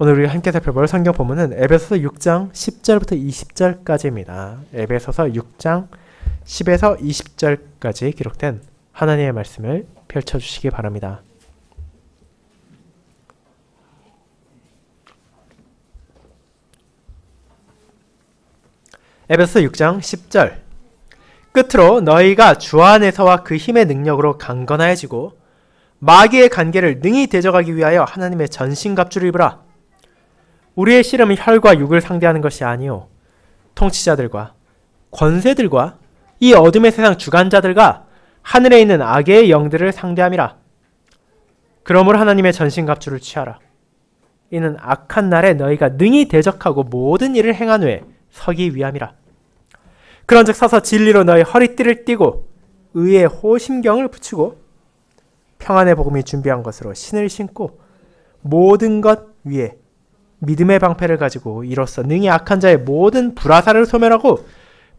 오늘 우리가 함께 살펴볼 성경 본문은 에베소서 6장 10절부터 20절까지입니다. 에베소서 6장 10에서 20절까지 기록된 하나님의 말씀을 펼쳐주시기 바랍니다. 에베소서 6장 10절. 끝으로 너희가 주 안에서와 그 힘의 능력으로 강건하여지고 마귀의 관계를 능히 대적하기 위하여 하나님의 전신갑주를 입으라. 우리의 씨름은 혈과 육을 상대하는 것이 아니요 통치자들과 권세들과 이 어둠의 세상 주관자들과 하늘에 있는 악의 영들을 상대함이라. 그러므로 하나님의 전신갑주를 취하라. 이는 악한 날에 너희가 능히 대적하고 모든 일을 행한 후에 서기 위함이라. 그런즉 서서 진리로 너희 허리띠를 띠고 의의 호심경을 붙이고 평안의 복음이 준비한 것으로 신을 신고 모든 것 위에 믿음의 방패를 가지고 이로써 능히 악한 자의 모든 불화살을 소멸하고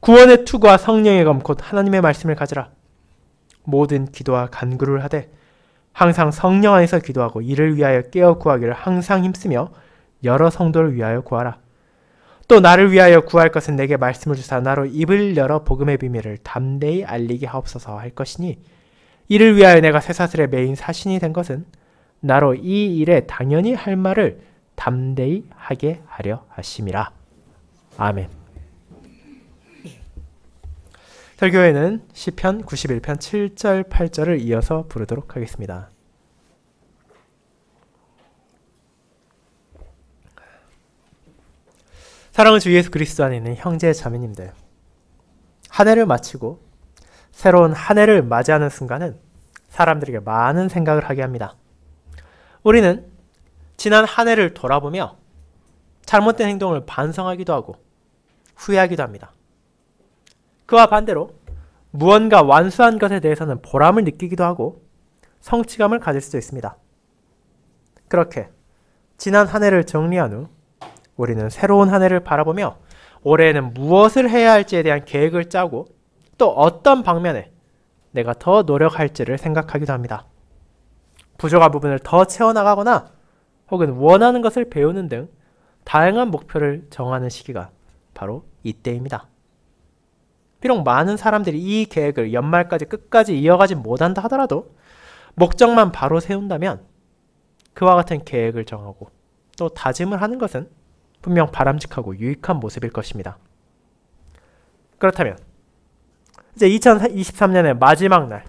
구원의 투구와 성령의 검 곧 하나님의 말씀을 가지라. 모든 기도와 간구를 하되 항상 성령 안에서 기도하고 이를 위하여 깨어 구하기를 항상 힘쓰며 여러 성도를 위하여 구하라. 또 나를 위하여 구할 것은 내게 말씀을 주사 나로 입을 열어 복음의 비밀을 담대히 알리게 하옵소서 할 것이니 이를 위하여 내가 쇠사슬에 매인 사신이 된 것은 나로 이 일에 당연히 할 말을 담대히 하게 하려 하심이라. 아멘. 설교회는 시편 91편 7절 8절을 이어서 부르도록 하겠습니다. 사랑하는 주 예수 그리스도 안에 있는 형제 자매님들, 한 해를 마치고 새로운 한 해를 맞이하는 순간은 사람들에게 많은 생각을 하게 합니다. 우리는 지난 한 해를 돌아보며 잘못된 행동을 반성하기도 하고 후회하기도 합니다. 그와 반대로 무언가 완수한 것에 대해서는 보람을 느끼기도 하고 성취감을 가질 수도 있습니다. 그렇게 지난 한 해를 정리한 후 우리는 새로운 한 해를 바라보며 올해에는 무엇을 해야 할지에 대한 계획을 짜고 또 어떤 방면에 내가 더 노력할지를 생각하기도 합니다. 부족한 부분을 더 채워나가거나 혹은 원하는 것을 배우는 등 다양한 목표를 정하는 시기가 바로 이때입니다. 비록 많은 사람들이 이 계획을 연말까지 끝까지 이어가지 못한다 하더라도 목적만 바로 세운다면 그와 같은 계획을 정하고 또 다짐을 하는 것은 분명 바람직하고 유익한 모습일 것입니다. 그렇다면 이제 2023년의 마지막 날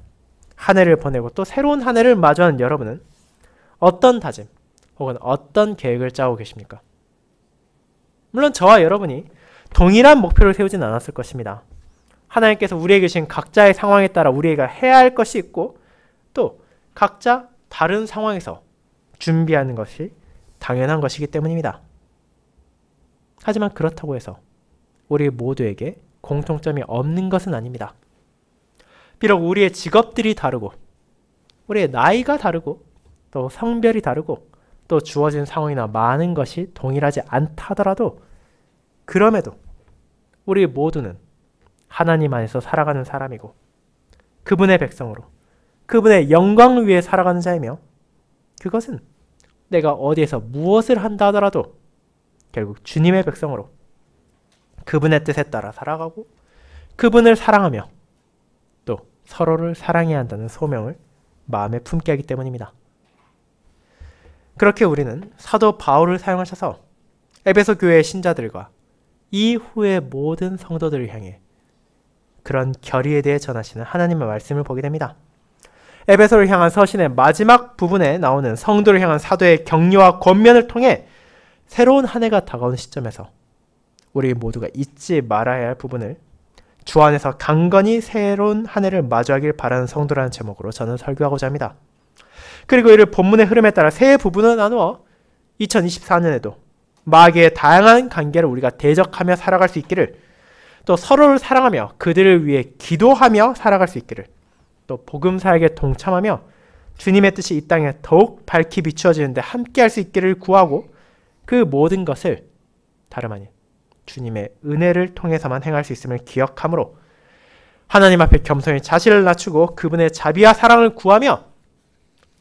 한 해를 보내고 또 새로운 한 해를 마주하는 여러분은 어떤 다짐 혹은 어떤 계획을 짜고 계십니까? 물론 저와 여러분이 동일한 목표를 세우진 않았을 것입니다. 하나님께서 우리에게 주신 각자의 상황에 따라 우리가 해야 할 것이 있고 또 각자 다른 상황에서 준비하는 것이 당연한 것이기 때문입니다. 하지만 그렇다고 해서 우리 모두에게 공통점이 없는 것은 아닙니다. 비록 우리의 직업들이 다르고 우리의 나이가 다르고 또 성별이 다르고 또 주어진 상황이나 많은 것이 동일하지 않다 하더라도 그럼에도 우리 모두는 하나님 안에서 살아가는 사람이고 그분의 백성으로 그분의 영광을 위해 살아가는 자이며 그것은 내가 어디에서 무엇을 한다 하더라도 결국 주님의 백성으로 그분의 뜻에 따라 살아가고 그분을 사랑하며 또 서로를 사랑해야 한다는 소명을 마음에 품게 하기 때문입니다. 그렇게 우리는 사도 바울을 사용하셔서 에베소 교회의 신자들과 이후의 모든 성도들을 향해 그런 결의에 대해 전하시는 하나님의 말씀을 보게 됩니다. 에베소를 향한 서신의 마지막 부분에 나오는 성도를 향한 사도의 격려와 권면을 통해 새로운 한 해가 다가오는 시점에서 우리 모두가 잊지 말아야 할 부분을 주 안에서 강건히 새로운 한 해를 마주하길 바라는 성도라는 제목으로 저는 설교하고자 합니다. 그리고 이를 본문의 흐름에 따라 세 부분을 나누어 2024년에도 마귀의 다양한 관계를 우리가 대적하며 살아갈 수 있기를, 또 서로를 사랑하며 그들을 위해 기도하며 살아갈 수 있기를, 또 복음 사역에 동참하며 주님의 뜻이 이 땅에 더욱 밝히 비추어지는데 함께할 수 있기를 구하고 그 모든 것을 다름 아닌 주님의 은혜를 통해서만 행할 수 있음을 기억함으로 하나님 앞에 겸손히 자신을 낮추고 그분의 자비와 사랑을 구하며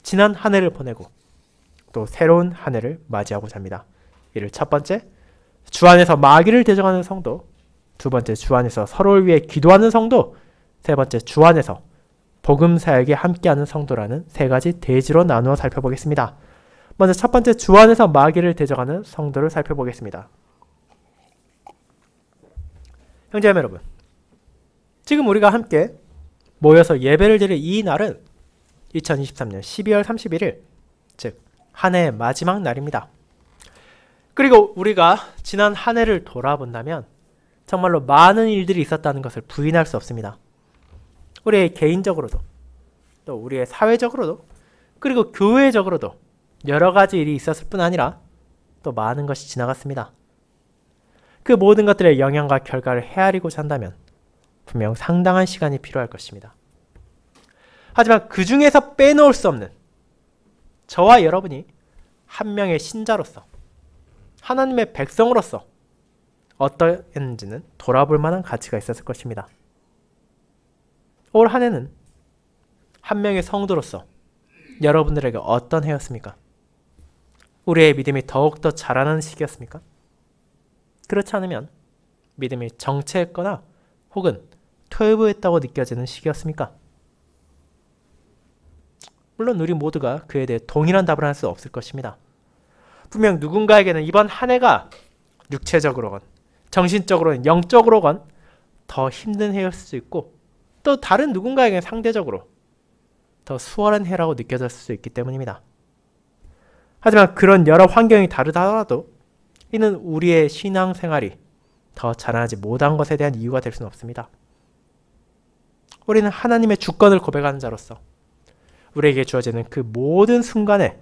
지난 한 해를 보내고 또 새로운 한 해를 맞이하고자 합니다. 이를 첫 번째, 주 안에서 마귀를 대적하는 성도, 두 번째, 주 안에서 서로를 위해 기도하는 성도, 세 번째, 주 안에서 복음 사역에 함께하는 성도라는 세 가지 대지로 나누어 살펴보겠습니다. 먼저 첫 번째, 주 안에서 마귀를 대적하는 성도를 살펴보겠습니다. 형제자매 여러분, 지금 우리가 함께 모여서 예배를 드릴 이 날은 2023년 12월 31일, 즉 한 해의 마지막 날입니다. 그리고 우리가 지난 한 해를 돌아본다면 정말로 많은 일들이 있었다는 것을 부인할 수 없습니다. 우리의 개인적으로도, 또 우리의 사회적으로도, 그리고 교회적으로도 여러 가지 일이 있었을 뿐 아니라 또 많은 것이 지나갔습니다. 그 모든 것들의 영향과 결과를 헤아리고자 한다면 분명 상당한 시간이 필요할 것입니다. 하지만 그 중에서 빼놓을 수 없는 저와 여러분이 한 명의 신자로서, 하나님의 백성으로서 어떠했는지는 돌아볼 만한 가치가 있었을 것입니다. 올 한 해는 한 명의 성도로서 여러분들에게 어떤 해였습니까? 우리의 믿음이 더욱더 자라는 시기였습니까? 그렇지 않으면 믿음이 정체했거나 혹은 퇴보했다고 느껴지는 시기였습니까? 물론 우리 모두가 그에 대해 동일한 답을 할 수 없을 것입니다. 분명 누군가에게는 이번 한 해가 육체적으로건 정신적으로건 영적으로건 더 힘든 해였을 수 있고, 또 다른 누군가에게는 상대적으로 더 수월한 해라고 느껴졌을 수 있기 때문입니다. 하지만 그런 여러 환경이 다르더라도 이는 우리의 신앙생활이 더 자라나지 못한 것에 대한 이유가 될 수는 없습니다. 우리는 하나님의 주권을 고백하는 자로서 우리에게 주어지는 그 모든 순간에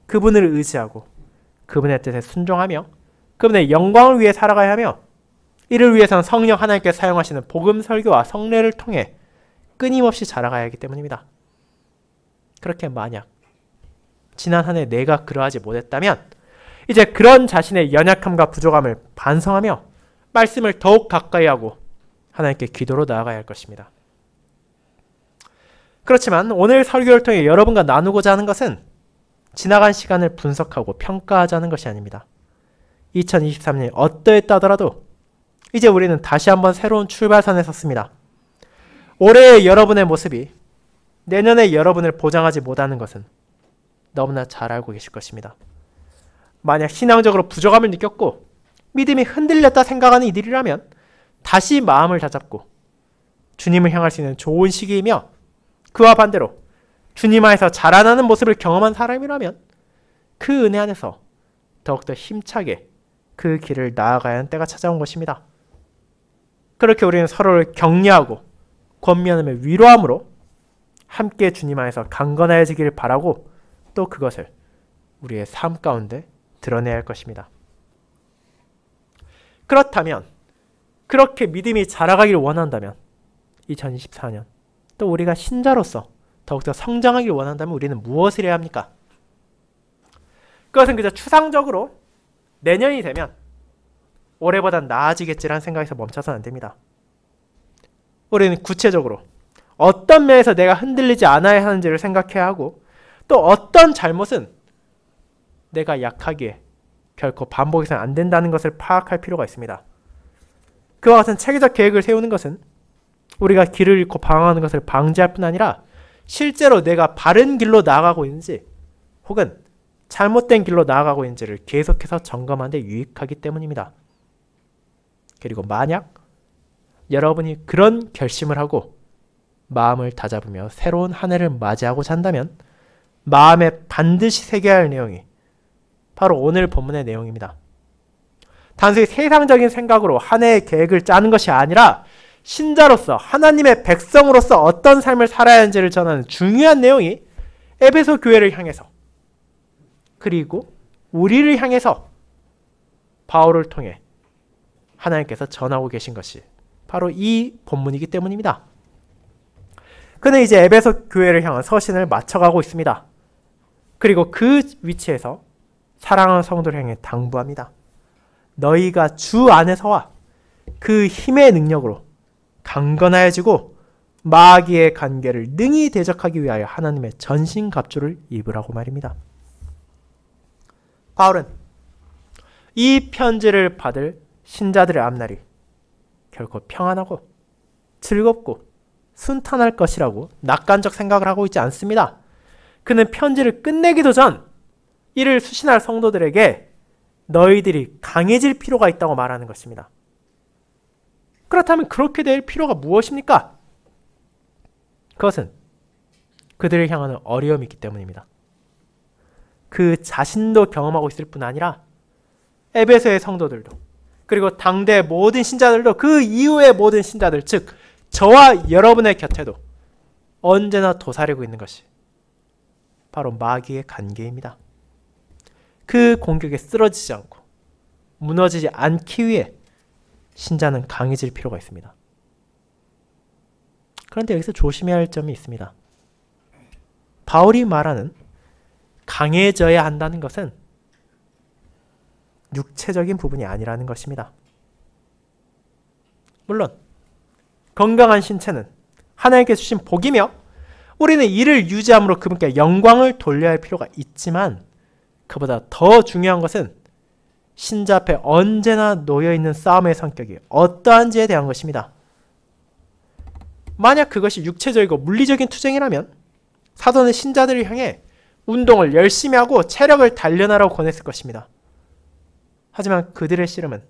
그분을 의지하고 그분의 뜻에 순종하며 그분의 영광을 위해 살아가야 하며, 이를 위해서는 성령 하나님께 사용하시는 복음 설교와 성례를 통해 끊임없이 자라가야 하기 때문입니다. 그렇게 만약 지난 한 해 내가 그러하지 못했다면 이제 그런 자신의 연약함과 부족함을 반성하며 말씀을 더욱 가까이 하고 하나님께 기도로 나아가야 할 것입니다. 그렇지만 오늘 설교를 통해 여러분과 나누고자 하는 것은 지나간 시간을 분석하고 평가하자는 것이 아닙니다. 2023년이 어떠했다 하더라도 이제 우리는 다시 한번 새로운 출발선에 섰습니다. 올해의 여러분의 모습이 내년의 여러분을 보장하지 못하는 것은 너무나 잘 알고 계실 것입니다. 만약 신앙적으로 부족함을 느꼈고 믿음이 흔들렸다 생각하는 이들이라면 다시 마음을 다잡고 주님을 향할 수 있는 좋은 시기이며, 그와 반대로 주님 안에서 자라나는 모습을 경험한 사람이라면 그 은혜 안에서 더욱더 힘차게 그 길을 나아가야 하는 때가 찾아온 것입니다. 그렇게 우리는 서로를 격려하고 권면하며 위로함으로 함께 주님 안에서 강건해지기를 바라고, 또 그것을 우리의 삶 가운데 드러내야 할 것입니다. 그렇다면, 그렇게 믿음이 자라가기를 원한다면 2024년 또 우리가 신자로서 더욱더 성장하기를 원한다면 우리는 무엇을 해야 합니까? 그것은 그저 추상적으로 내년이 되면 올해보다 나아지겠지라는 생각에서 멈춰서는 안 됩니다. 우리는 구체적으로 어떤 면에서 내가 흔들리지 않아야 하는지를 생각해야 하고, 또 어떤 잘못은 내가 약하기에 결코 반복해서는 안 된다는 것을 파악할 필요가 있습니다. 그와 같은 체계적 계획을 세우는 것은 우리가 길을 잃고 방황하는 것을 방지할 뿐 아니라 실제로 내가 바른 길로 나아가고 있는지 혹은 잘못된 길로 나아가고 있는지를 계속해서 점검하는 데 유익하기 때문입니다. 그리고 만약 여러분이 그런 결심을 하고 마음을 다잡으며 새로운 한 해를 맞이하고자 한다면 마음에 반드시 새겨야 할 내용이 바로 오늘 본문의 내용입니다. 단순히 세상적인 생각으로 한 해의 계획을 짜는 것이 아니라 신자로서 하나님의 백성으로서 어떤 삶을 살아야 하는지를 전하는 중요한 내용이 에베소 교회를 향해서, 그리고 우리를 향해서 바울을 통해 하나님께서 전하고 계신 것이 바로 이 본문이기 때문입니다. 그는 이제 에베소 교회를 향한 서신을 맞춰가고 있습니다. 그리고 그 위치에서 사랑하는 성도를 향해 당부합니다. 너희가 주 안에서와 그 힘의 능력으로 강건하여지고 마귀의 관계를 능히 대적하기 위하여 하나님의 전신갑주를 입으라고 말입니다. 바울은 이 편지를 받을 신자들의 앞날이 결코 평안하고 즐겁고 순탄할 것이라고 낙관적 생각을 하고 있지 않습니다. 그는 편지를 끝내기도 전 이를 수신할 성도들에게 너희들이 강해질 필요가 있다고 말하는 것입니다. 그렇다면 그렇게 될 필요가 무엇입니까? 그것은 그들을 향하는 어려움이 있기 때문입니다. 그 자신도 경험하고 있을 뿐 아니라 에베소의 성도들도 그리고 당대 모든 신자들도 그 이후의 모든 신자들 즉 저와 여러분의 곁에도 언제나 도사리고 있는 것이 바로 마귀의 관계입니다. 그 공격에 쓰러지지 않고 무너지지 않기 위해 신자는 강해질 필요가 있습니다. 그런데 여기서 조심해야 할 점이 있습니다. 바울이 말하는 강해져야 한다는 것은 육체적인 부분이 아니라는 것입니다. 물론 건강한 신체는 하나님께 주신 복이며 우리는 이를 유지함으로 그분께 영광을 돌려야 할 필요가 있지만 그보다 더 중요한 것은 신자 앞에 언제나 놓여있는 싸움의 성격이 어떠한지에 대한 것입니다. 만약 그것이 육체적이고 물리적인 투쟁이라면 사도는 신자들을 향해 운동을 열심히 하고 체력을 단련하라고 권했을 것입니다. 하지만 그들의 씨름은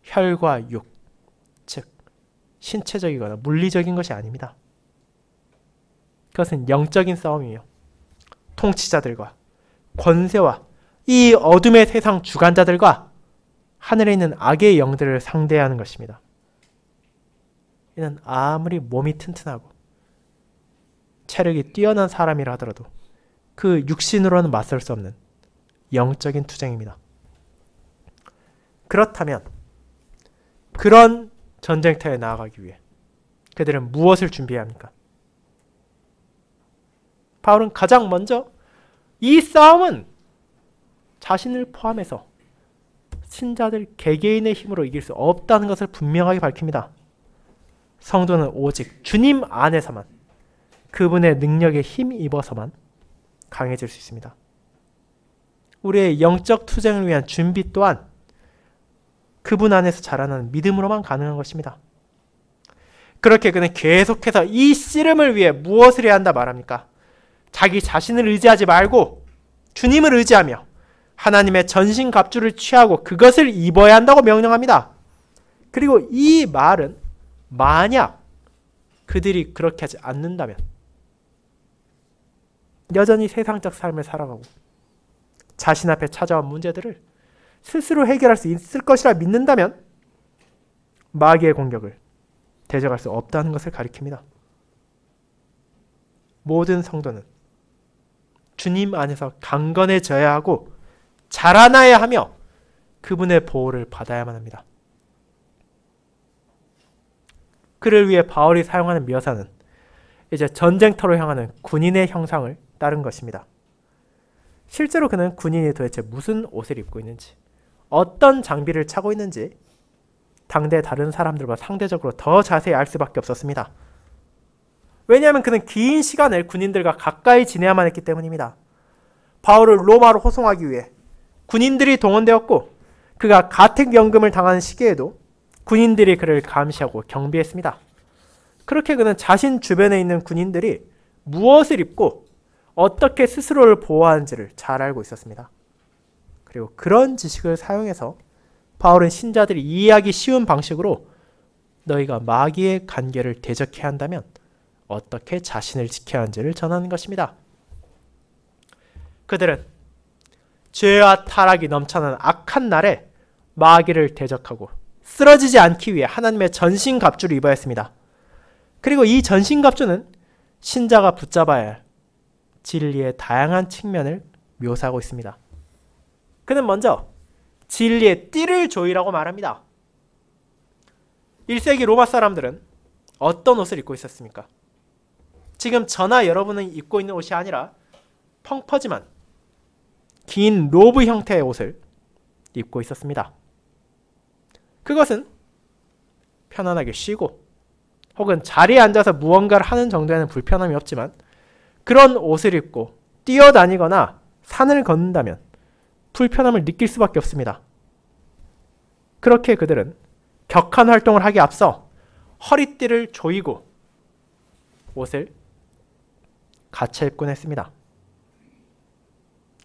혈과 육, 즉 신체적이거나 물리적인 것이 아닙니다. 그것은 영적인 싸움이며 통치자들과 권세와 이 어둠의 세상 주관자들과 하늘에 있는 악의 영들을 상대해야 하는 것입니다. 이는 아무리 몸이 튼튼하고 체력이 뛰어난 사람이라 하더라도 그 육신으로는 맞설 수 없는 영적인 투쟁입니다. 그렇다면 그런 전쟁터에 나아가기 위해 그들은 무엇을 준비해야 합니까? 바울은 가장 먼저 이 싸움은 자신을 포함해서 신자들 개개인의 힘으로 이길 수 없다는 것을 분명하게 밝힙니다. 성도는 오직 주님 안에서만 그분의 능력에 힘입어서만 강해질 수 있습니다. 우리의 영적 투쟁을 위한 준비 또한 그분 안에서 자라나는 믿음으로만 가능한 것입니다. 그렇게 그는 계속해서 이 씨름을 위해 무엇을 해야 한다 말합니까? 자기 자신을 의지하지 말고 주님을 의지하며 하나님의 전신갑주를 취하고 그것을 입어야 한다고 명령합니다. 그리고 이 말은 만약 그들이 그렇게 하지 않는다면 여전히 세상적 삶을 살아가고 자신 앞에 찾아온 문제들을 스스로 해결할 수 있을 것이라 믿는다면 마귀의 공격을 대적할 수 없다는 것을 가리킵니다. 모든 성도는 주님 안에서 강건해져야 하고 자라나야 하며 그분의 보호를 받아야만 합니다. 그를 위해 바울이 사용하는 묘사는 이제 전쟁터로 향하는 군인의 형상을 따른 것입니다. 실제로 그는 군인이 도대체 무슨 옷을 입고 있는지 어떤 장비를 차고 있는지 당대 다른 사람들과 상대적으로 더 자세히 알 수밖에 없었습니다. 왜냐하면 그는 긴 시간을 군인들과 가까이 지내야만 했기 때문입니다. 바울을 로마로 호송하기 위해 군인들이 동원되었고 그가 가택연금을 당하는 시기에도 군인들이 그를 감시하고 경비했습니다. 그렇게 그는 자신 주변에 있는 군인들이 무엇을 입고 어떻게 스스로를 보호하는지를 잘 알고 있었습니다. 그리고 그런 지식을 사용해서 바울은 신자들이 이해하기 쉬운 방식으로 너희가 마귀의 관계를 대적해야 한다면 어떻게 자신을 지켜야 하는지를 전하는 것입니다. 그들은 죄와 타락이 넘쳐나는 악한 날에 마귀를 대적하고 쓰러지지 않기 위해 하나님의 전신갑주를 입어야 했습니다. 그리고 이 전신갑주는 신자가 붙잡아야 할 진리의 다양한 측면을 묘사하고 있습니다. 그는 먼저 진리의 띠를 조이라고 말합니다. 1세기 로마 사람들은 어떤 옷을 입고 있었습니까? 지금 저나 여러분은 입고 있는 옷이 아니라 펑퍼짐한 긴 로브 형태의 옷을 입고 있었습니다. 그것은 편안하게 쉬고 혹은 자리에 앉아서 무언가를 하는 정도에는 불편함이 없지만 그런 옷을 입고 뛰어다니거나 산을 걷는다면 불편함을 느낄 수밖에 없습니다. 그렇게 그들은 격한 활동을 하기에 앞서 허리띠를 조이고 옷을 갖춰 입곤 했습니다.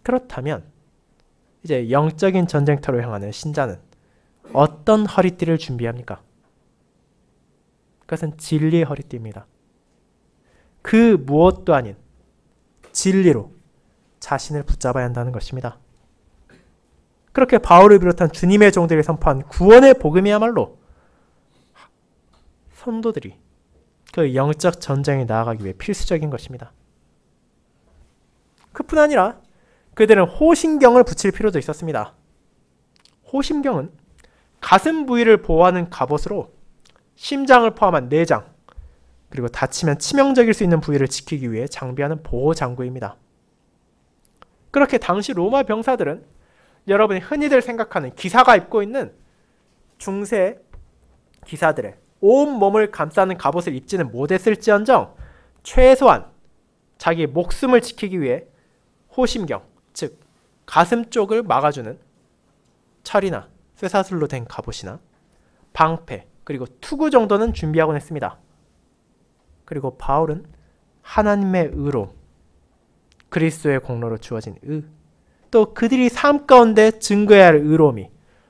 그렇다면 이제 영적인 전쟁터로 향하는 신자는 어떤 허리띠를 준비합니까? 그것은 진리의 허리띠입니다. 그 무엇도 아닌 진리로 자신을 붙잡아야 한다는 것입니다. 그렇게 바울을 비롯한 주님의 종들이 선포한 구원의 복음이야말로 성도들이 그 영적 전쟁에 나아가기 위해 필수적인 것입니다. 그뿐 아니라 그들은 호신경을 붙일 필요도 있었습니다. 호신경은 가슴 부위를 보호하는 갑옷으로 심장을 포함한 내장, 그리고 다치면 치명적일 수 있는 부위를 지키기 위해 장비하는 보호 장구입니다. 그렇게 당시 로마 병사들은 여러분이 흔히들 생각하는 기사가 입고 있는 중세 기사들의 온 몸을 감싸는 갑옷을 입지는 못했을지언정 최소한 자기 목숨을 지키기 위해 호심경, 즉 가슴 쪽을 막아주는 철이나 쇠사슬로 된 갑옷이나 방패, 그리고 투구 정도는 준비하곤 했습니다. 그리고 바울은 하나님의 의로, 그리스도의 공로로 주어진 의, 또 그들이 삶 가운데 증거해야 할 의로움이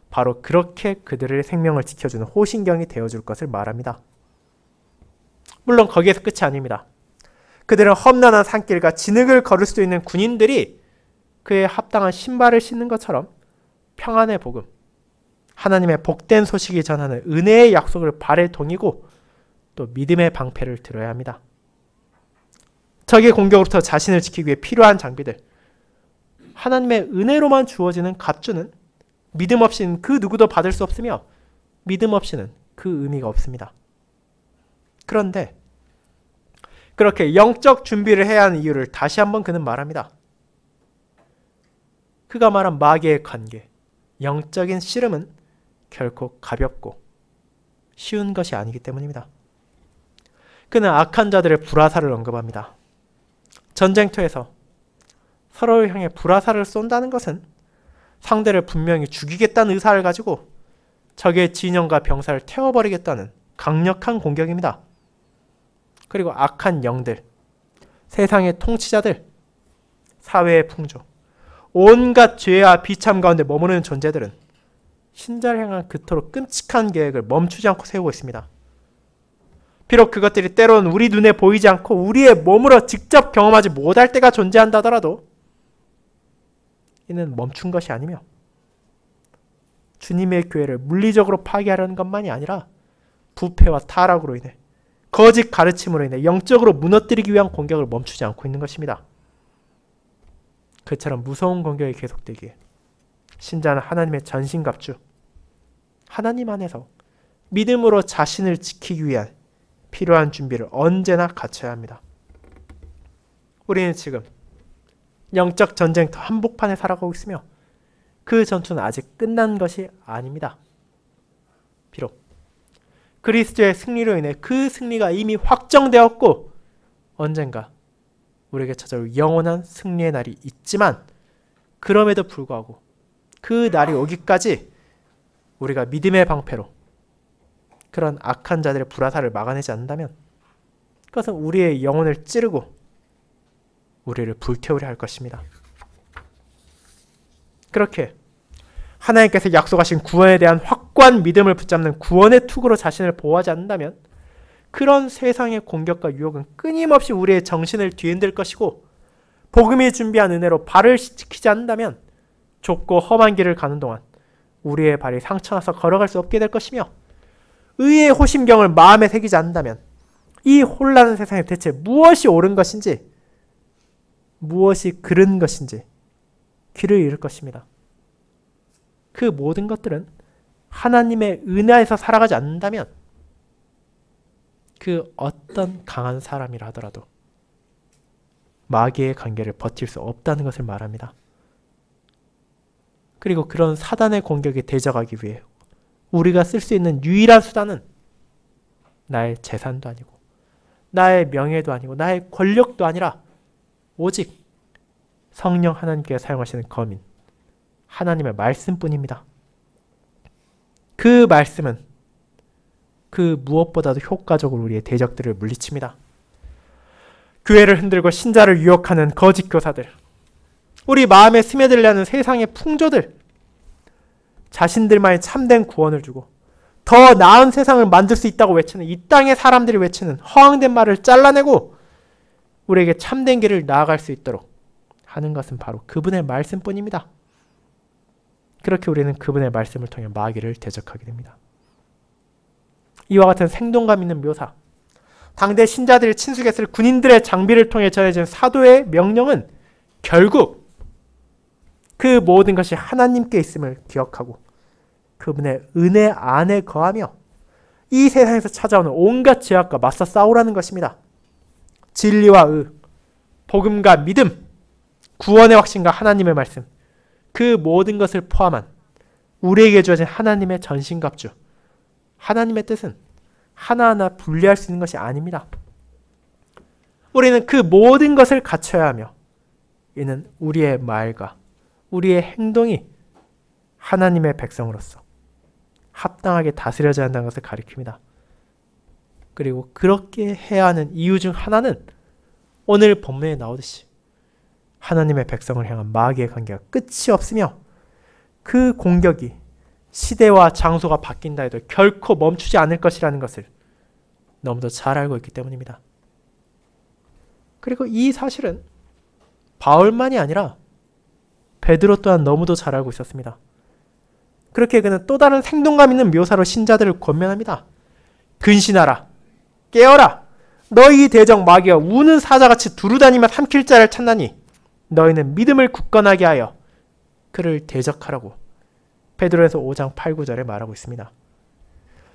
바로 그렇게 그들의 생명을 지켜주는 호신경이 되어줄 것을 말합니다. 물론 거기에서 끝이 아닙니다. 그들은 험난한 산길과 진흙을 걸을 수 있는 군인들이 그에 합당한 신발을 신는 것처럼 평안의 복음, 하나님의 복된 소식이 전하는 은혜의 약속을 발에 동이고 또 믿음의 방패를 들어야 합니다. 적의 공격으로부터 자신을 지키기 위해 필요한 장비들, 하나님의 은혜로만 주어지는 갑주는 믿음 없이는 그 누구도 받을 수 없으며 믿음 없이는 그 의미가 없습니다. 그런데 그렇게 영적 준비를 해야 하는 이유를 다시 한번 그는 말합니다. 그가 말한 마귀의 관계, 영적인 씨름은 결코 가볍고 쉬운 것이 아니기 때문입니다. 그는 악한 자들의 불화살을 언급합니다. 전쟁터에서 서로를 향해 불화살을 쏜다는 것은 상대를 분명히 죽이겠다는 의사를 가지고 적의 진영과 병사를 태워버리겠다는 강력한 공격입니다. 그리고 악한 영들, 세상의 통치자들, 사회의 풍조, 온갖 죄와 비참 가운데 머무르는 존재들은 신자를 향한 그토록 끔찍한 계획을 멈추지 않고 세우고 있습니다. 비록 그것들이 때로는 우리 눈에 보이지 않고 우리의 몸으로 직접 경험하지 못할 때가 존재한다 하더라도 이는 멈춘 것이 아니며 주님의 교회를 물리적으로 파괴하려는 것만이 아니라 부패와 타락으로 인해 거짓 가르침으로 인해 영적으로 무너뜨리기 위한 공격을 멈추지 않고 있는 것입니다. 그처럼 무서운 공격이 계속되기에 신자는 하나님의 전신갑주, 하나님 안에서 믿음으로 자신을 지키기 위한 필요한 준비를 언제나 갖춰야 합니다. 우리는 지금 영적 전쟁터 한복판에 살아가고 있으며 그 전투는 아직 끝난 것이 아닙니다. 비록 그리스도의 승리로 인해 그 승리가 이미 확정되었고 언젠가 우리에게 찾아올 영원한 승리의 날이 있지만 그럼에도 불구하고 그 날이 오기까지 우리가 믿음의 방패로 그런 악한 자들의 불화살을 막아내지 않는다면 그것은 우리의 영혼을 찌르고 우리를 불태우려 할 것입니다. 그렇게 하나님께서 약속하신 구원에 대한 확고한 믿음을 붙잡는 구원의 투구로 자신을 보호하지 않는다면 그런 세상의 공격과 유혹은 끊임없이 우리의 정신을 뒤흔들 것이고 복음이 준비한 은혜로 발을 지키지 않는다면 좁고 험한 길을 가는 동안 우리의 발이 상처나서 걸어갈 수 없게 될 것이며 의의 호심경을 마음에 새기지 않는다면 이 혼란한 세상에 대체 무엇이 옳은 것인지 무엇이 그른 것인지 길을 잃을 것입니다. 그 모든 것들은 하나님의 은혜에서 살아가지 않는다면 그 어떤 강한 사람이라 하더라도 마귀의 관계를 버틸 수 없다는 것을 말합니다. 그리고 그런 사단의 공격에 대적하기 위해 우리가 쓸 수 있는 유일한 수단은 나의 재산도 아니고 나의 명예도 아니고 나의 권력도 아니라 오직 성령 하나님께서 사용하시는 검인 하나님의 말씀뿐입니다. 그 말씀은 그 무엇보다도 효과적으로 우리의 대적들을 물리칩니다. 교회를 흔들고 신자를 유혹하는 거짓 교사들, 우리 마음에 스며들려는 세상의 풍조들, 자신들만의 참된 구원을 주고 더 나은 세상을 만들 수 있다고 외치는 이 땅의 사람들이 외치는 허황된 말을 잘라내고 우리에게 참된 길을 나아갈 수 있도록 하는 것은 바로 그분의 말씀뿐입니다. 그렇게 우리는 그분의 말씀을 통해 마귀를 대적하게 됩니다. 이와 같은 생동감 있는 묘사, 당대 신자들이 친숙했을 군인들의 장비를 통해 전해진 사도의 명령은 결국 그 모든 것이 하나님께 있음을 기억하고 그분의 은혜 안에 거하며 이 세상에서 찾아오는 온갖 죄악과 맞서 싸우라는 것입니다. 진리와 의, 복음과 믿음, 구원의 확신과 하나님의 말씀, 그 모든 것을 포함한 우리에게 주어진 하나님의 전신갑주, 하나님의 뜻은 하나하나 분리할 수 있는 것이 아닙니다. 우리는 그 모든 것을 갖춰야 하며 이는 우리의 말과 우리의 행동이 하나님의 백성으로서 합당하게 다스려져야 한다는 것을 가리킵니다. 그리고 그렇게 해야 하는 이유 중 하나는 오늘 본문에 나오듯이 하나님의 백성을 향한 마귀의 관계가 끝이 없으며 그 공격이 시대와 장소가 바뀐다 해도 결코 멈추지 않을 것이라는 것을 너무도 잘 알고 있기 때문입니다. 그리고 이 사실은 바울만이 아니라 베드로 또한 너무도 잘 알고 있었습니다. 그렇게 그는 또 다른 생동감 있는 묘사로 신자들을 권면합니다. 근신하라, 깨어라, 너희 대적 마귀가 우는 사자같이 두루다니며 삼킬 자를 찾나니 너희는 믿음을 굳건하게 하여 그를 대적하라고 베드로에서 5장 8, 9절에 말하고 있습니다.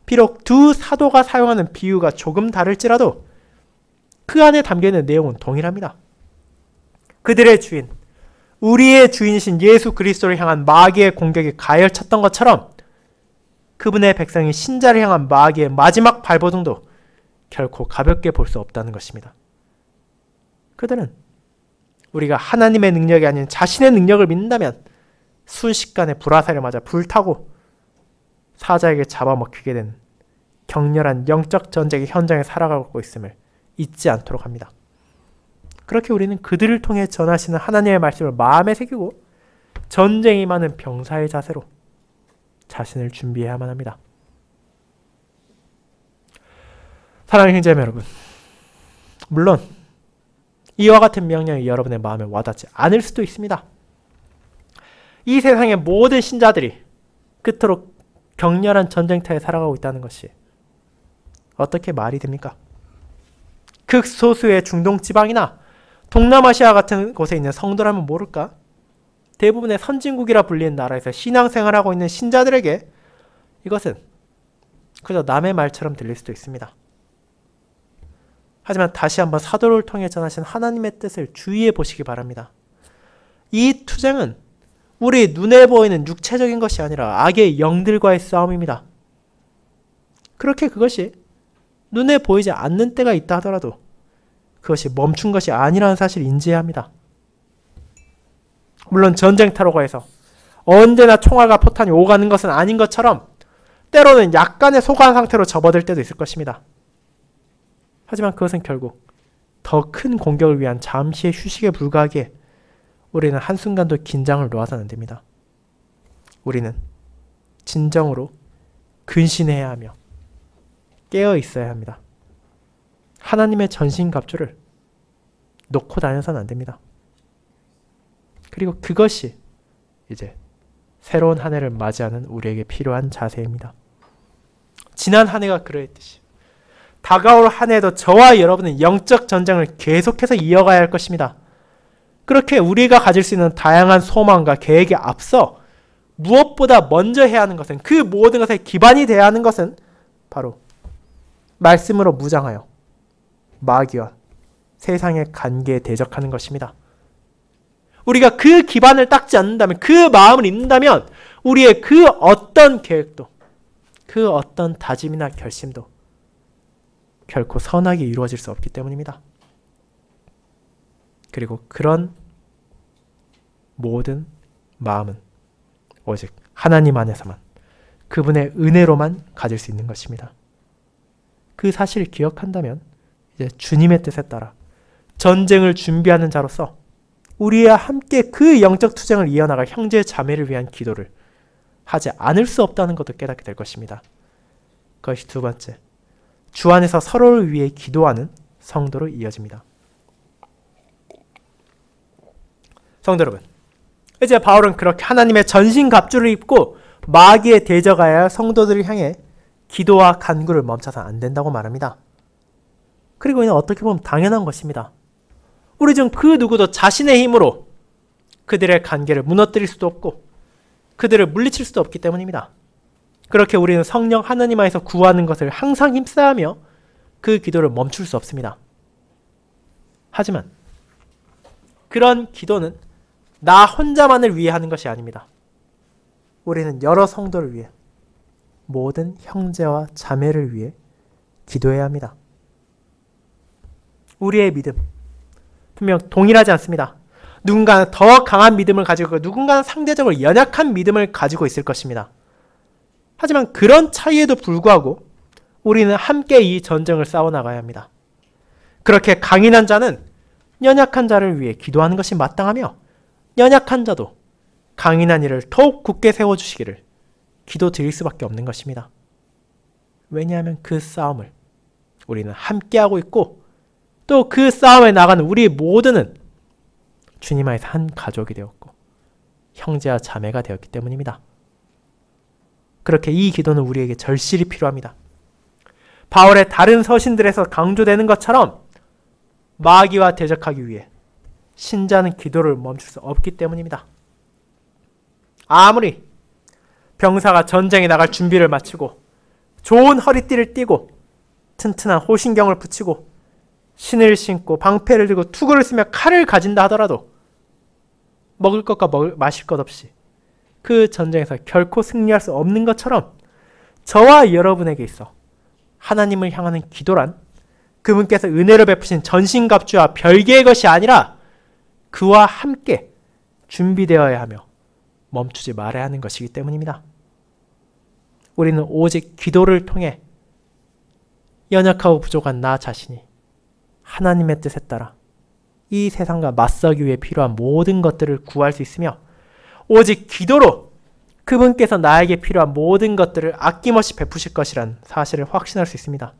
비록 두 사도가 사용하는 비유가 조금 다를지라도 그 안에 담겨있는 내용은 동일합니다. 그들의 주인, 우리의 주인이신 예수 그리스도를 향한 마귀의 공격이 가열쳤던 것처럼 그분의 백성이 신자를 향한 마귀의 마지막 발버둥도 결코 가볍게 볼 수 없다는 것입니다. 그들은 우리가 하나님의 능력이 아닌 자신의 능력을 믿는다면 순식간에 불화살을 맞아 불타고 사자에게 잡아먹히게 된 격렬한 영적 전쟁의 현장에 살아가고 있음을 잊지 않도록 합니다. 그렇게 우리는 그들을 통해 전하시는 하나님의 말씀을 마음에 새기고 전쟁이 많은 병사의 자세로 자신을 준비해야만 합니다. 사랑하는 형제자매 여러분, 물론 이와 같은 명령이 여러분의 마음에 와닿지 않을 수도 있습니다. 이 세상의 모든 신자들이 그토록 격렬한 전쟁터에 살아가고 있다는 것이 어떻게 말이 됩니까? 극소수의 중동 지방이나 동남아시아 같은 곳에 있는 성도라면 모를까? 대부분의 선진국이라 불리는 나라에서 신앙생활하고 있는 신자들에게 이것은 그저 남의 말처럼 들릴 수도 있습니다. 하지만 다시 한번 사도를 통해 전하신 하나님의 뜻을 주의해 보시기 바랍니다. 이 투쟁은 우리 눈에 보이는 육체적인 것이 아니라 악의 영들과의 싸움입니다. 그렇게 그것이 눈에 보이지 않는 때가 있다 하더라도 그것이 멈춘 것이 아니라는 사실을 인지해야 합니다. 물론 전쟁터라고 해서 언제나 총알과 포탄이 오가는 것은 아닌 것처럼 때로는 약간의 소강 상태로 접어들 때도 있을 것입니다. 하지만 그것은 결국 더 큰 공격을 위한 잠시의 휴식에 불과하기에 우리는 한순간도 긴장을 놓아서는 안 됩니다. 우리는 진정으로 근신해야 하며 깨어 있어야 합니다. 하나님의 전신갑주를 놓고 다녀서는 안 됩니다. 그리고 그것이 이제 새로운 한 해를 맞이하는 우리에게 필요한 자세입니다. 지난 한 해가 그러했듯이 다가올 한 해도 저와 여러분은 영적 전쟁을 계속해서 이어가야 할 것입니다. 그렇게 우리가 가질 수 있는 다양한 소망과 계획에 앞서 무엇보다 먼저 해야 하는 것은, 그 모든 것의 기반이 되어야 하는 것은 바로 말씀으로 무장하여 마귀와 세상의 관계에 대적하는 것입니다. 우리가 그 기반을 닦지 않는다면, 그 마음을 잊는다면 우리의 그 어떤 계획도, 그 어떤 다짐이나 결심도 결코 선하게 이루어질 수 없기 때문입니다. 그리고 그런 모든 마음은 오직 하나님 안에서만, 그분의 은혜로만 가질 수 있는 것입니다. 그 사실을 기억한다면 이제 주님의 뜻에 따라 전쟁을 준비하는 자로서 우리와 함께 그 영적 투쟁을 이어나갈 형제 자매를 위한 기도를 하지 않을 수 없다는 것도 깨닫게 될 것입니다. 그것이 두 번째, 주 안에서 서로를 위해 기도하는 성도로 이어집니다. 성도 여러분, 이제 바울은 그렇게 하나님의 전신갑주를 입고 마귀에 대적하여야 할 성도들을 향해 기도와 간구를 멈춰서 안 된다고 말합니다. 그리고 이는 어떻게 보면 당연한 것입니다. 우리 중 그 누구도 자신의 힘으로 그들의 관계를 무너뜨릴 수도 없고 그들을 물리칠 수도 없기 때문입니다. 그렇게 우리는 성령 하나님 안에서 구하는 것을 항상 힘써하며 그 기도를 멈출 수 없습니다. 하지만 그런 기도는 나 혼자만을 위해 하는 것이 아닙니다. 우리는 여러 성도를 위해, 모든 형제와 자매를 위해 기도해야 합니다. 우리의 믿음 분명 동일하지 않습니다. 누군가는 더 강한 믿음을 가지고 있고 누군가는 상대적으로 연약한 믿음을 가지고 있을 것입니다. 하지만 그런 차이에도 불구하고 우리는 함께 이 전쟁을 싸워나가야 합니다. 그렇게 강인한 자는 연약한 자를 위해 기도하는 것이 마땅하며 연약한 자도 강인한 이를 더욱 굳게 세워주시기를 기도드릴 수밖에 없는 것입니다. 왜냐하면 그 싸움을 우리는 함께하고 있고 또 그 싸움에 나가는 우리 모두는 주님 안에서 한 가족이 되었고 형제와 자매가 되었기 때문입니다. 그렇게 이 기도는 우리에게 절실히 필요합니다. 바울의 다른 서신들에서 강조되는 것처럼 마귀와 대적하기 위해 신자는 기도를 멈출 수 없기 때문입니다. 아무리 병사가 전쟁에 나갈 준비를 마치고 좋은 허리띠를 띠고 튼튼한 호신경을 붙이고 신을 신고 방패를 들고 투구를 쓰며 칼을 가진다 하더라도 먹을 것과 마실 것 없이 그 전쟁에서 결코 승리할 수 없는 것처럼 저와 여러분에게 있어 하나님을 향하는 기도란 그분께서 은혜로 베푸신 전신갑주와 별개의 것이 아니라 그와 함께 준비되어야 하며 멈추지 말아야 하는 것이기 때문입니다. 우리는 오직 기도를 통해 연약하고 부족한 나 자신이 하나님의 뜻에 따라 이 세상과 맞서기 위해 필요한 모든 것들을 구할 수 있으며 오직 기도로 그분께서 나에게 필요한 모든 것들을 아낌없이 베푸실 것이란 사실을 확신할 수 있습니다.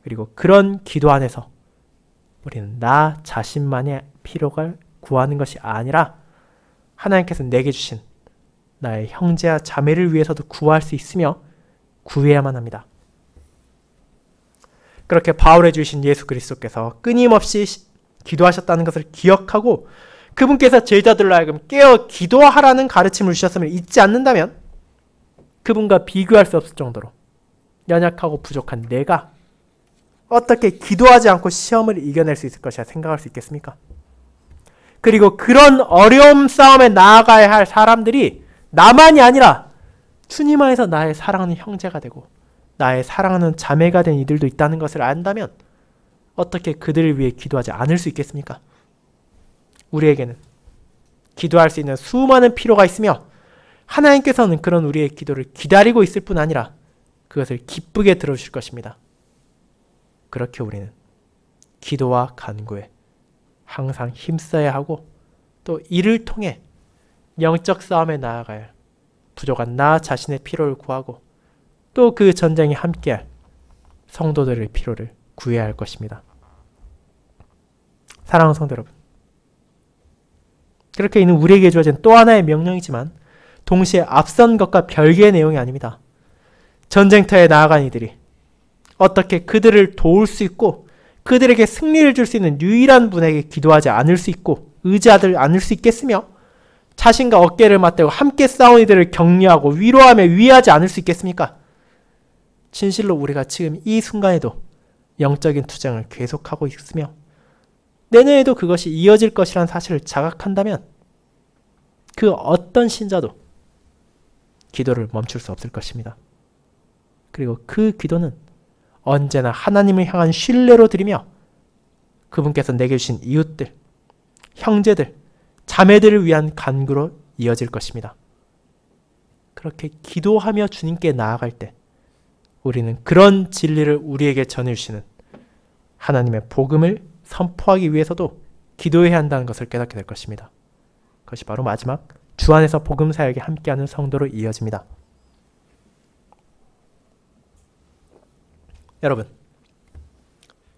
그리고 그런 기도 안에서 우리는 나 자신만의 필요가 구하는 것이 아니라 하나님께서 내게 주신 나의 형제와 자매를 위해서도 구할 수 있으며 구해야만 합니다. 그렇게 바울에 주신 예수 그리스도께서 끊임없이 기도하셨다는 것을 기억하고 그분께서 제자들로 하여금 깨어 기도하라는 가르침을 주셨음을 잊지 않는다면 그분과 비교할 수 없을 정도로 연약하고 부족한 내가 어떻게 기도하지 않고 시험을 이겨낼 수 있을 것이라 생각할 수 있겠습니까? 그리고 그런 어려움 싸움에 나아가야 할 사람들이 나만이 아니라 주님 안에서 나의 사랑하는 형제가 되고 나의 사랑하는 자매가 된 이들도 있다는 것을 안다면 어떻게 그들을 위해 기도하지 않을 수 있겠습니까? 우리에게는 기도할 수 있는 수많은 필요가 있으며 하나님께서는 그런 우리의 기도를 기다리고 있을 뿐 아니라 그것을 기쁘게 들어주실 것입니다. 그렇게 우리는 기도와 간구에 항상 힘써야 하고 또 이를 통해 영적 싸움에 나아가야 할 부족한 나 자신의 필요를 구하고 또 그 전쟁에 함께할 성도들의 필요를 구해야 할 것입니다. 사랑하는 성도 여러분, 그렇게 이는 우리에게 주어진 또 하나의 명령이지만 동시에 앞선 것과 별개의 내용이 아닙니다. 전쟁터에 나아간 이들이 어떻게 그들을 도울 수 있고 그들에게 승리를 줄 수 있는 유일한 분에게 기도하지 않을 수 있고 의지하지 않을 수 있겠으며 자신과 어깨를 맞대고 함께 싸운 이들을 격려하고 위로하며 위하지 않을 수 있겠습니까? 진실로 우리가 지금 이 순간에도 영적인 투쟁을 계속하고 있으며 내년에도 그것이 이어질 것이라는 사실을 자각한다면 그 어떤 신자도 기도를 멈출 수 없을 것입니다. 그리고 그 기도는 언제나 하나님을 향한 신뢰로 드리며 그분께서 내게 주신 이웃들, 형제들, 자매들을 위한 간구로 이어질 것입니다. 그렇게 기도하며 주님께 나아갈 때 우리는 그런 진리를 우리에게 전해주시는 하나님의 복음을 선포하기 위해서도 기도해야 한다는 것을 깨닫게 될 것입니다. 그것이 바로 마지막 주 안에서 복음 사역에 함께하는 성도로 이어집니다. 여러분,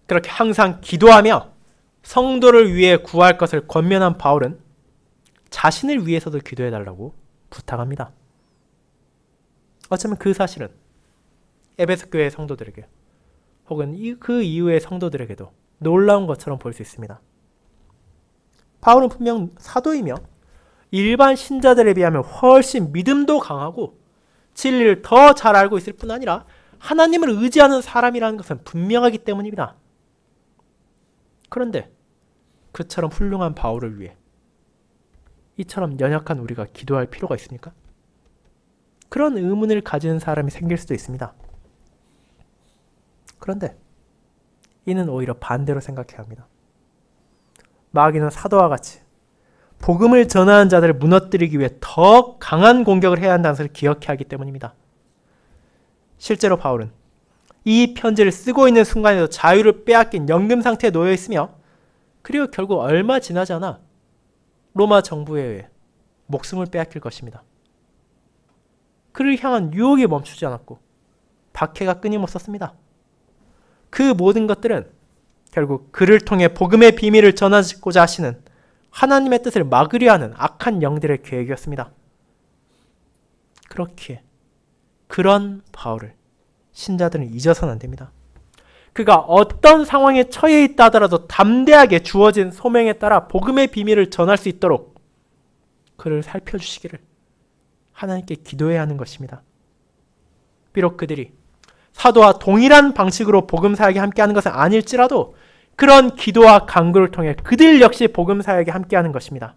그렇게 항상 기도하며 성도를 위해 구할 것을 권면한 바울은 자신을 위해서도 기도해달라고 부탁합니다. 어쩌면 그 사실은 에베소 교회의 성도들에게 혹은 그 이후의 성도들에게도 놀라운 것처럼 보일 수 있습니다. 바울은 분명 사도이며 일반 신자들에 비하면 훨씬 믿음도 강하고 진리를 더 잘 알고 있을 뿐 아니라 하나님을 의지하는 사람이라는 것은 분명하기 때문입니다. 그런데 그처럼 훌륭한 바울을 위해 이처럼 연약한 우리가 기도할 필요가 있습니까? 그런 의문을 가지는 사람이 생길 수도 있습니다. 그런데 이는 오히려 반대로 생각해야 합니다. 마귀는 사도와 같이 복음을 전하는 자들을 무너뜨리기 위해 더 강한 공격을 해야 한다는 것을 기억해야 하기 때문입니다. 실제로 바울은 이 편지를 쓰고 있는 순간에도 자유를 빼앗긴 연금 상태에 놓여 있으며 그리고 결국 얼마 지나지 않아 로마 정부에 의해 목숨을 빼앗길 것입니다. 그를 향한 유혹이 멈추지 않았고 박해가 끊임없었습니다. 그 모든 것들은 결국 그를 통해 복음의 비밀을 전하고자 하시는 하나님의 뜻을 막으려 하는 악한 영들의 계획이었습니다. 그렇기에 그런 바울을 신자들은 잊어서는 안 됩니다. 그가 어떤 상황에 처해 있다 하더라도 담대하게 주어진 소명에 따라 복음의 비밀을 전할 수 있도록 그를 살펴주시기를 하나님께 기도해야 하는 것입니다. 비록 그들이 사도와 동일한 방식으로 복음 사역에 함께하는 것은 아닐지라도 그런 기도와 간구를 통해 그들 역시 복음 사역에 함께하는 것입니다.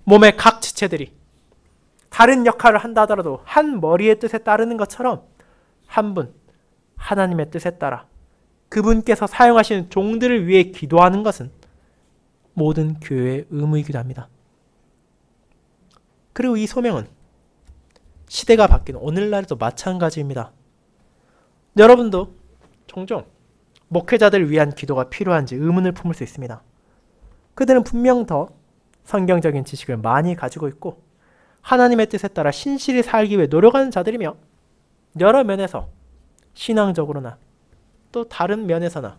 몸의 각 지체들이 다른 역할을 한다 하더라도 한 머리의 뜻에 따르는 것처럼 한 분 하나님의 뜻에 따라 그분께서 사용하시는 종들을 위해 기도하는 것은 모든 교회의 의무이기도 합니다. 그리고 이 소명은 시대가 바뀐 오늘날에도 마찬가지입니다. 여러분도 종종 목회자들을 위한 기도가 필요한지 의문을 품을 수 있습니다. 그들은 분명 더 성경적인 지식을 많이 가지고 있고 하나님의 뜻에 따라 신실히 살기 위해 노력하는 자들이며 여러 면에서 신앙적으로나 또 다른 면에서나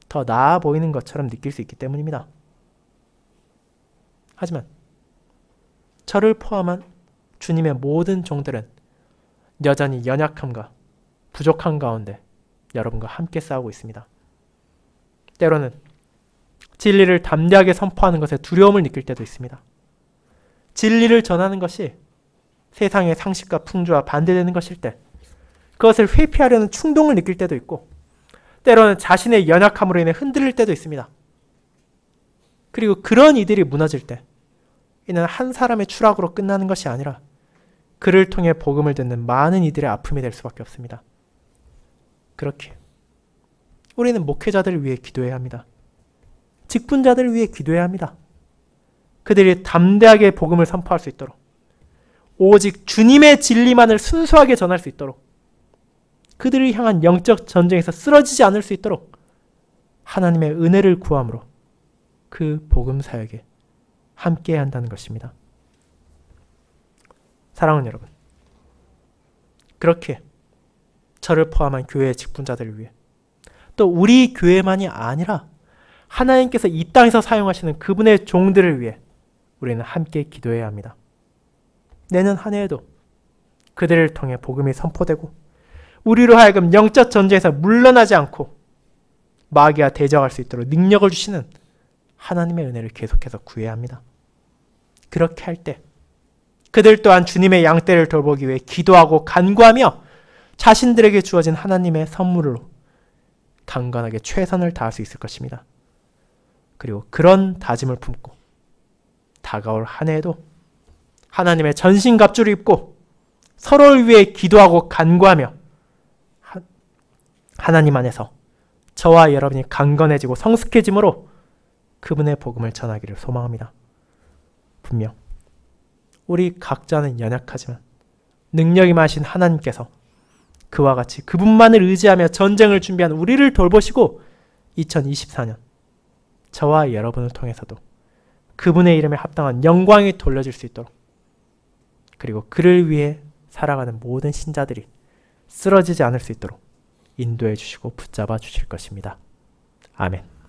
더 나아 보이는 것처럼 느낄 수 있기 때문입니다. 하지만 저를 포함한 주님의 모든 종들은 여전히 연약함과 부족한 가운데 여러분과 함께 싸우고 있습니다. 때로는 진리를 담대하게 선포하는 것에 두려움을 느낄 때도 있습니다. 진리를 전하는 것이 세상의 상식과 풍조와 반대되는 것일 때 그것을 회피하려는 충동을 느낄 때도 있고 때로는 자신의 연약함으로 인해 흔들릴 때도 있습니다. 그리고 그런 이들이 무너질 때 이는 한 사람의 추락으로 끝나는 것이 아니라 그를 통해 복음을 듣는 많은 이들의 아픔이 될 수밖에 없습니다. 그렇게 우리는 목회자들을 위해 기도해야 합니다. 직분자들을 위해 기도해야 합니다. 그들이 담대하게 복음을 선포할 수 있도록 오직 주님의 진리만을 순수하게 전할 수 있도록 그들을 향한 영적 전쟁에서 쓰러지지 않을 수 있도록 하나님의 은혜를 구함으로 그 복음 사역에 함께해야 한다는 것입니다. 사랑하는 여러분, 그렇게 저를 포함한 교회의 직분자들을 위해 또 우리 교회만이 아니라 하나님께서 이 땅에서 사용하시는 그분의 종들을 위해 우리는 함께 기도해야 합니다. 내년 한 해에도 그들을 통해 복음이 선포되고 우리로 하여금 영적 전쟁에서 물러나지 않고 마귀와 대적할 수 있도록 능력을 주시는 하나님의 은혜를 계속해서 구해야 합니다. 그렇게 할 때 그들 또한 주님의 양떼를 돌보기 위해 기도하고 간구하며 자신들에게 주어진 하나님의 선물로 강건하게 최선을 다할 수 있을 것입니다. 그리고 그런 다짐을 품고 다가올 한 해에도 하나님의 전신갑주를 입고 서로를 위해 기도하고 간구하며 하나님 안에서 저와 여러분이 강건해지고 성숙해짐으로 그분의 복음을 전하기를 소망합니다. 분명 우리 각자는 연약하지만 능력이 많으신 하나님께서 그와 같이 그분만을 의지하며 전쟁을 준비한 우리를 돌보시고 2024년 저와 여러분을 통해서도 그분의 이름에 합당한 영광이 돌려질 수 있도록, 그리고 그를 위해 살아가는 모든 신자들이 쓰러지지 않을 수 있도록 인도해 주시고 붙잡아 주실 것입니다. 아멘.